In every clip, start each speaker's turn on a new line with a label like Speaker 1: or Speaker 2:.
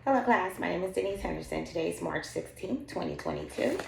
Speaker 1: Hello class, my name is Denise Henderson. Today is March 16th, 2022.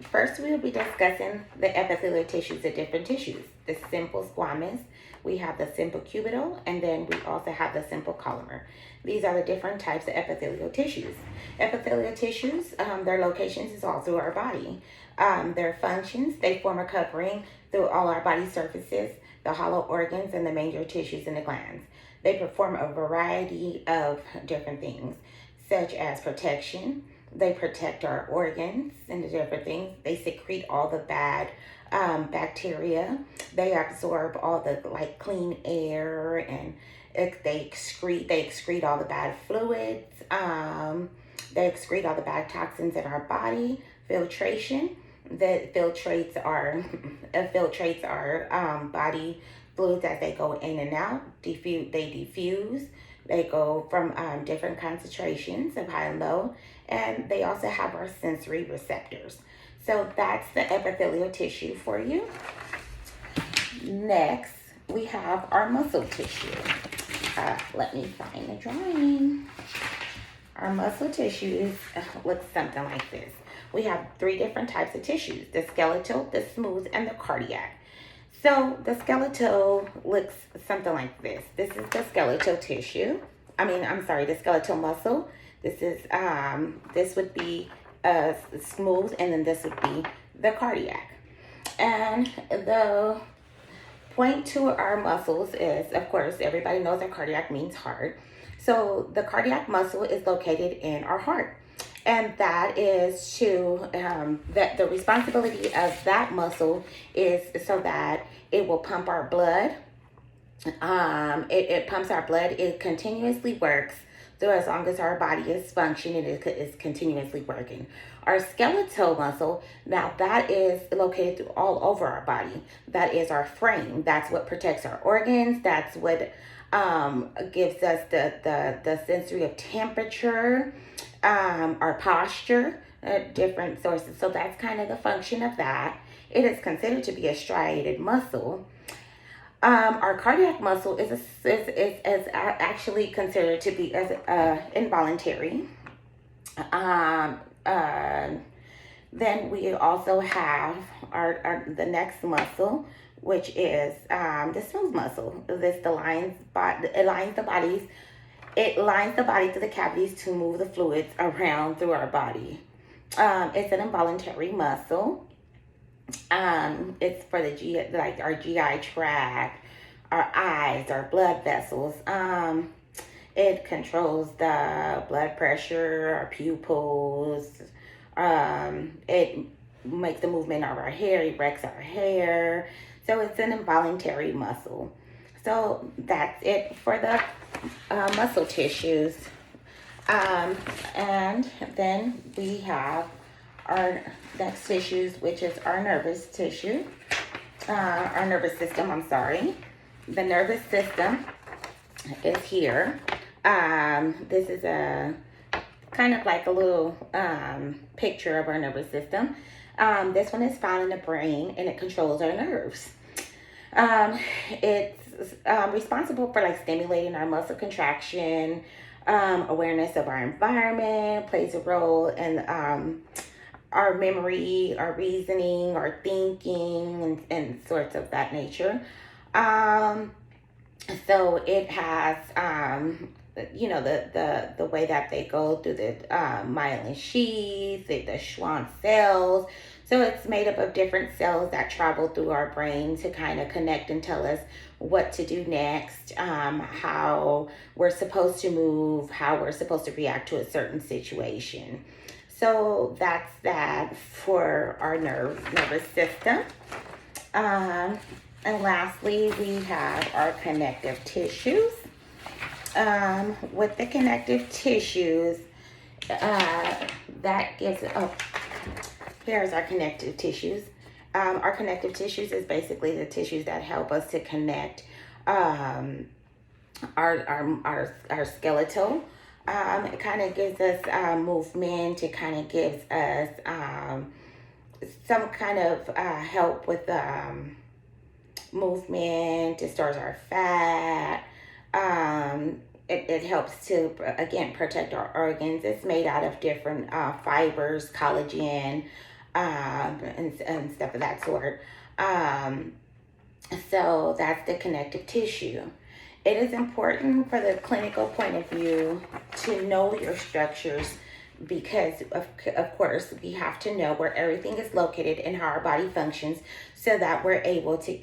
Speaker 1: First we will be discussing the epithelial tissues of different tissues. The simple squamous, we have the simple cubital, and then we also have the simple columnar. These are the different types of epithelial tissues. Epithelial tissues, their locations is all through our body. Their functions, they form a covering through all our body surfaces, the hollow organs, and the major tissues in the glands. They perform a variety of different things, such as protection. They protect our organs and the different things. They secrete all the bad bacteria. They absorb all the clean air, and they excrete all the bad fluids. They excrete all the bad toxins in our body. Filtration that filtrates our body fluids as they go in and out. They diffuse. They go from different concentrations of high and low, and they also have our sensory receptors. So that's the epithelial tissue for you. Next, we have our muscle tissue. Let me find the drawing. Our muscle tissues look something like this. We have three different types of tissues: the skeletal, the smooth, and the cardiac. So the skeletal looks something like this. This is the skeletal tissue. The skeletal muscle. This would be smooth, and then this would be the cardiac. And the point to our muscles is, of course, everybody knows that cardiac means heart. So the cardiac muscle is located in our heart. And that is that the responsibility of that muscle is so that it will pump our blood. It pumps our blood. It continuously works. So as long as our body is functioning, it is continuously working. Our skeletal muscle, now that is located all over our body. That is our frame. That's what protects our organs. That's what gives us the sensory of temperature, our posture, different sources. So that's kind of the function of that. It is considered to be a striated muscle. Our cardiac muscle is actually considered to be as involuntary. Then we also have the next muscle, which is the smooth muscle. It lines the bodies. It lines the body through the cavities to move the fluids around through our body. It's an involuntary muscle. It's for our GI tract, our eyes, our blood vessels. It controls the blood pressure, our pupils. It makes the movement of our hair, erects our hair. So it's an involuntary muscle. So that's it for the muscle tissues. And then we have our next tissues, which is our nervous tissue. Our nervous system, The nervous system is here. This is a kind of like a little picture of our nervous system. This one is found in the brain, and it controls our nerves. It's responsible for stimulating our muscle contraction, awareness of our environment, plays a role in our memory, our reasoning, our thinking, and sorts of that nature. So it has, the way that they go through the myelin sheath, the Schwann cells. So it's made up of different cells that travel through our brain to kind of connect and tell us what to do next, how we're supposed to move, how we're supposed to react to a certain situation. So that's that for our nervous system. And lastly, we have our connective tissues. With the connective tissues, that gives here's our connective tissues. Our connective tissues is basically the tissues that help us to connect our skeletal. It kind of gives us movement. It kind of gives us some kind of help with movement. It stores our fat. it helps to, again, protect our organs. It's made out of different fibers, collagen, and stuff of that sort. Um, so that's the connective tissue. It is important for the clinical point of view to know your structures because, of course, we have to know where everything is located and how our body functions so that we're able to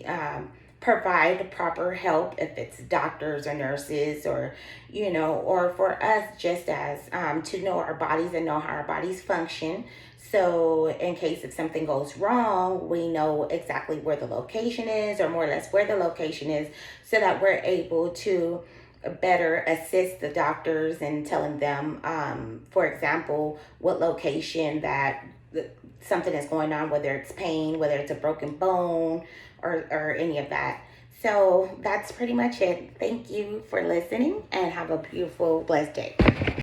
Speaker 1: provide proper help if it's doctors or nurses or, or for us just as to know our bodies and know how our bodies function. So in case if something goes wrong, we know exactly where the location is, or more or less where the location is, so that we're able to better assist the doctors in telling them, for example, what location that something is going on, whether it's pain, whether it's a broken bone, or any of that. So that's pretty much it. Thank you for listening and have a beautiful, blessed day.